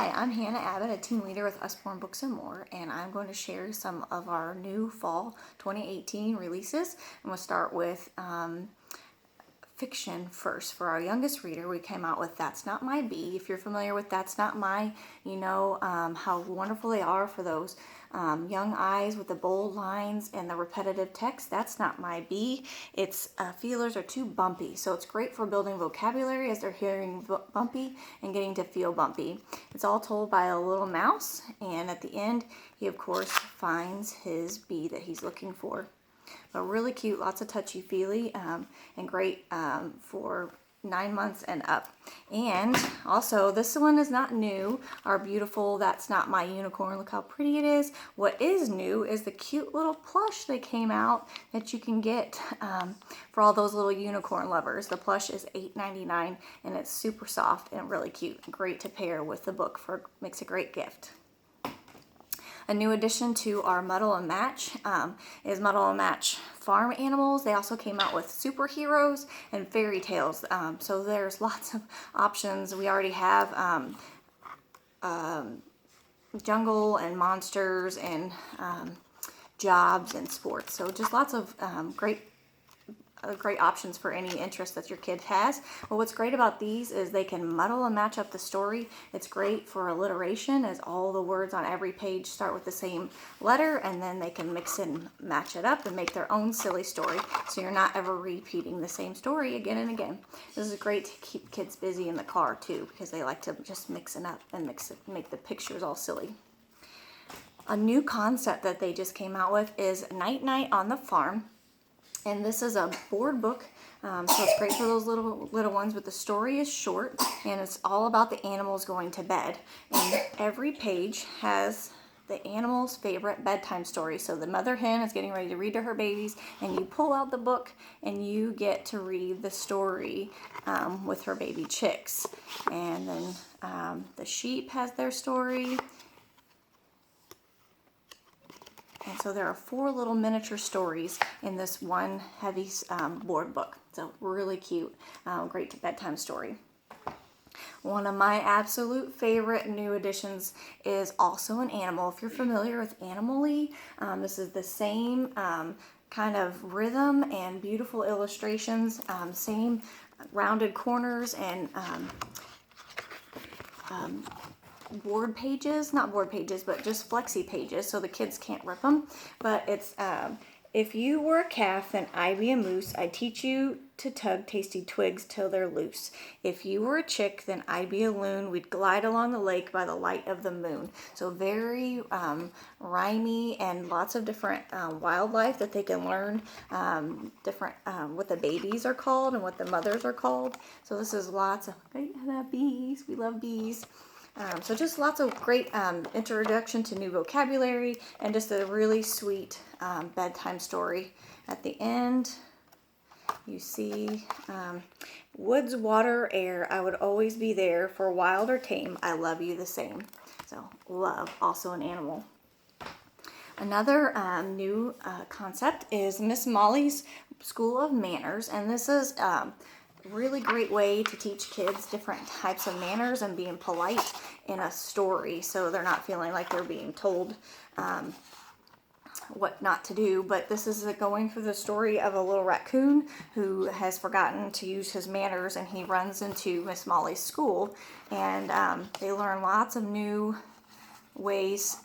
Hi, I'm Hannah Abbott, a team leader with Usborne Books and More, and I'm going to share some of our new fall 2018 releases. I'm going to start with fiction first. For our youngest reader, we came out with That's Not My Bee. If you're familiar with That's Not My, you know how wonderful they are for those young eyes with the bold lines and the repetitive text. That's Not My Bee. Its feelers are too bumpy, so it's great for building vocabulary as they're hearing bumpy and getting to feel bumpy. It's all told by a little mouse, and at the end, he of course finds his bee that he's looking for. But really cute, lots of touchy-feely, and great for 9 months and up. And also, this one is not new. Our beautiful That's Not My Unicorn. Look how pretty it is. What is new is the cute little plush that came out that you can get for all those little unicorn lovers. The plush is $8.99 and it's super soft and really cute. Great to pair with the book, makes a great gift. A new addition to our Muddle and Match is Muddle and Match farm animals. They also came out with superheroes and fairy tales. So there's lots of options. We already have jungle and monsters and jobs and sports. So just lots of great options for any interest that your kid has. Well, what's great about these is they can muddle and match up the story. It's great for alliteration, as all the words on every page start with the same letter, and then they can mix and match it up and make their own silly story, so you're not ever repeating the same story again and again. This is great to keep kids busy in the car too, because they like to just mix it up and make the pictures all silly. A new concept that they just came out with is Night Night on the Farm. And this is a board book, so it's great for those little ones, but the story is short, and it's all about the animals going to bed. And every page has the animal's favorite bedtime story. So the mother hen is getting ready to read to her babies, and you pull out the book, and you get to read the story with her baby chicks. And then the sheep has their story. And so there are 4 little miniature stories in this one heavy board book. So really cute, great bedtime story. One of my absolute favorite new additions is also an animal. If you're familiar with Animally, this is the same kind of rhythm and beautiful illustrations, same rounded corners and board pages, not board pages, but just flexi pages, so the kids can't rip them. But it's, if you were a calf, then I'd be a moose. I'd teach you to tug tasty twigs till they're loose. If you were a chick, then I'd be a loon. We'd glide along the lake by the light of the moon. So very rhymey, and lots of different wildlife that they can learn, different what the babies are called and what the mothers are called. So this is lots of bees. We love bees. So just lots of great introduction to new vocabulary, and just a really sweet bedtime story. At the end, you see woods, water, air, I would always be there. For wild or tame, I love you the same. So love, also an animal. Another new concept is Miss Molly's School of Manners, and this is really great way to teach kids different types of manners and being polite in a story, so they're not feeling like they're being told what not to do. But this is going through the story of a little raccoon who has forgotten to use his manners, and he runs into Miss Molly's school, and they learn lots of new ways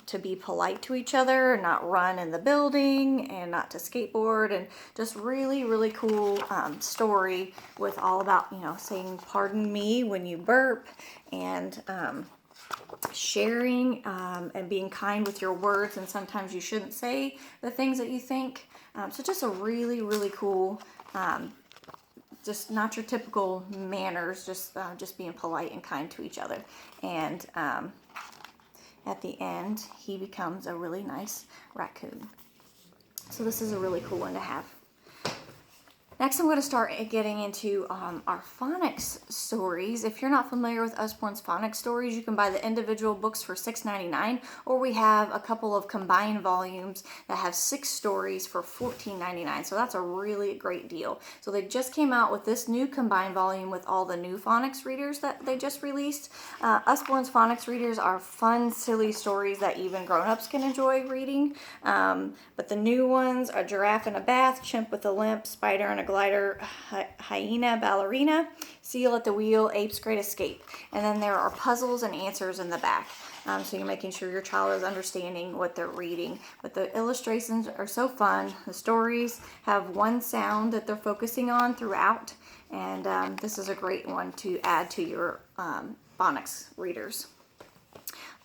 to be polite to each other, not run in the building, and not to skateboard, and just really cool story with all about, saying pardon me when you burp, and sharing and being kind with your words, and sometimes you shouldn't say the things that you think. So just a really cool, just not your typical manners, just being polite and kind to each other. And at the end, he becomes a really nice raccoon. So this is a really cool one to have. Next, I'm going to start getting into our phonics stories. If you're not familiar with Usborne's phonics stories, you can buy the individual books for $6.99, or we have a couple of combined volumes that have 6 stories for $14.99. So that's a really great deal. So they just came out with this new combined volume with all the new phonics readers that they just released. Usborne's phonics readers are fun, silly stories that even grown-ups can enjoy reading. But the new ones are Giraffe in a Bath, Chimp with a Limp, Spider in a Glider, Hyena Ballerina, Seal at the Wheel, Ape's Great Escape. And then there are puzzles and answers in the back. So you're making sure your child is understanding what they're reading. But the illustrations are so fun. The stories have one sound that they're focusing on throughout. And this is a great one to add to your phonics readers.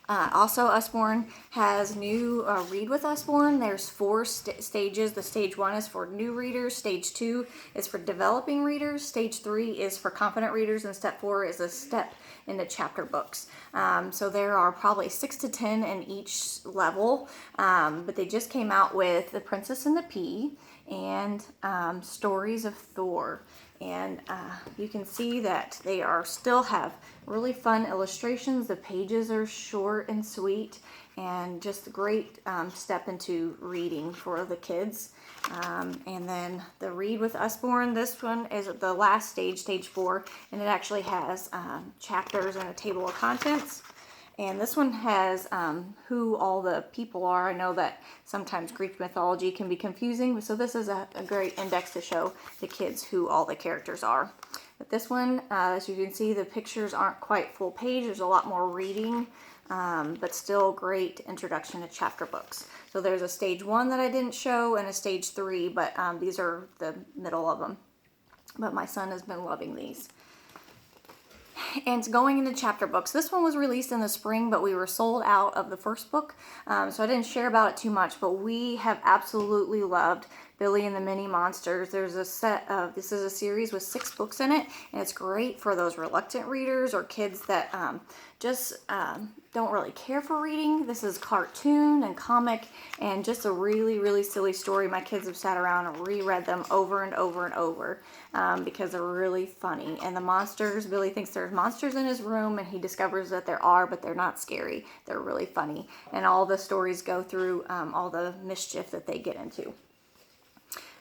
Also, Usborne has new Read with Usborne. There's 4 stages. The stage 1 is for new readers. Stage 2 is for developing readers. Stage 3 is for confident readers. And step 4 is a step into chapter books. So there are probably 6 to 10 in each level. But they just came out with The Princess and the Pea and Stories of Thor. And you can see that they are still have really fun illustrations. The pages are short and sweet, and just a great step into reading for the kids. And then the Read with Usborne, this one is the last stage, stage 4, and it actually has chapters and a table of contents. And this one has who all the people are. I know that sometimes Greek mythology can be confusing, so this is a great index to show the kids who all the characters are. But this one, as you can see, the pictures aren't quite full page. There's a lot more reading, but still great introduction to chapter books. So there's a stage 1 that I didn't show and a stage 3, but these are the middle of them. But my son has been loving these. And going into chapter books, this one was released in the spring, but we were sold out of the first book, so I didn't share about it too much, but we have absolutely loved Billy and the Mini Monsters. There's a set of, this is a series with 6 books in it, and it's great for those reluctant readers or kids that just don't really care for reading. This is cartoon and comic and just a really, really silly story. My kids have sat around and reread them over and over and over because they're really funny. And the monsters, Billy thinks there's monsters in his room, and he discovers that there are, but they're not scary. They're really funny. And all the stories go through all the mischief that they get into.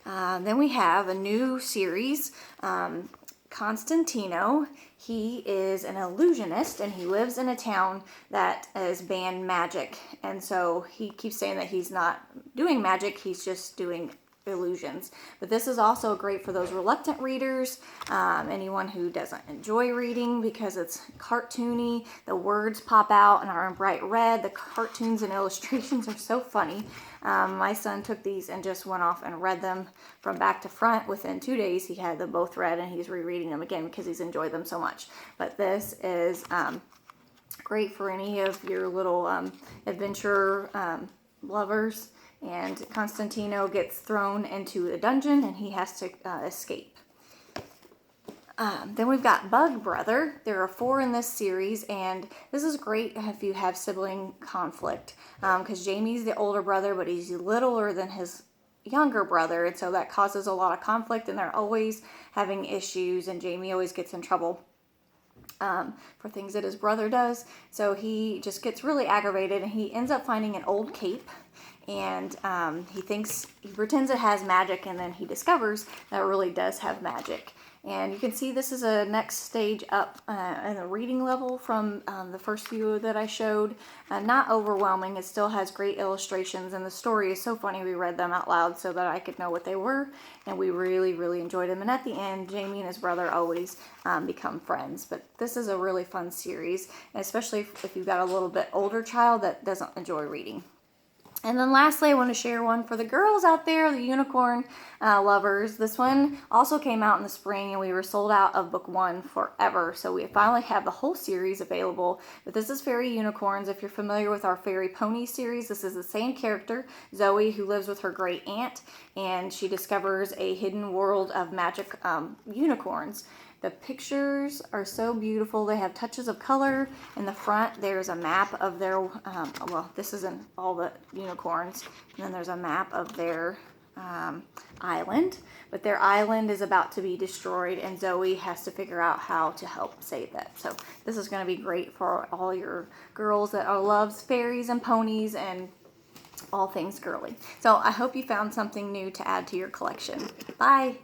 Then we have a new series, Constantino. He is an illusionist, and he lives in a town that is banned magic. And so he keeps saying that he's not doing magic, he's just doing illusions. But this is also great for those reluctant readers, anyone who doesn't enjoy reading because it's cartoony. The words pop out and are in bright red. The cartoons and illustrations are so funny. My son took these and just went off and read them from back to front. Within 2 days, he had them both read, and he's rereading them again because he's enjoyed them so much. But this is great for any of your little adventure lovers. And Constantino gets thrown into a dungeon, and he has to escape. Then we've got Bug Brother. There are 4 in this series, and this is great if you have sibling conflict, because Jamie's the older brother, but he's littler than his younger brother, and so that causes a lot of conflict, and they're always having issues, and Jamie always gets in trouble for things that his brother does. So he just gets really aggravated, and he ends up finding an old cape, and he pretends it has magic, and then he discovers that it really does have magic. And you can see this is a next stage up in the reading level from the first few that I showed. Not overwhelming. It still has great illustrations, and the story is so funny. We read them out loud so that I could know what they were, and we really, really enjoyed them. And at the end, Jamie and his brother always become friends. But this is a really fun series, especially if you've got a little bit older child that doesn't enjoy reading. And then lastly, I want to share one for the girls out there, the unicorn lovers. This one also came out in the spring, and we were sold out of book 1 forever. So we finally have the whole series available. But this is Fairy Unicorns. If you're familiar with our Fairy Pony series, this is the same character, Zoe, who lives with her great aunt, and she discovers a hidden world of magic unicorns. The pictures are so beautiful. They have touches of color. In the front, there's a map of their, well, this isn't all the unicorns. And then there's a map of their island, but their island is about to be destroyed, and Zoe has to figure out how to help save that. So this is going to be great for all your girls that loves fairies and ponies and all things girly. So I hope you found something new to add to your collection. Bye!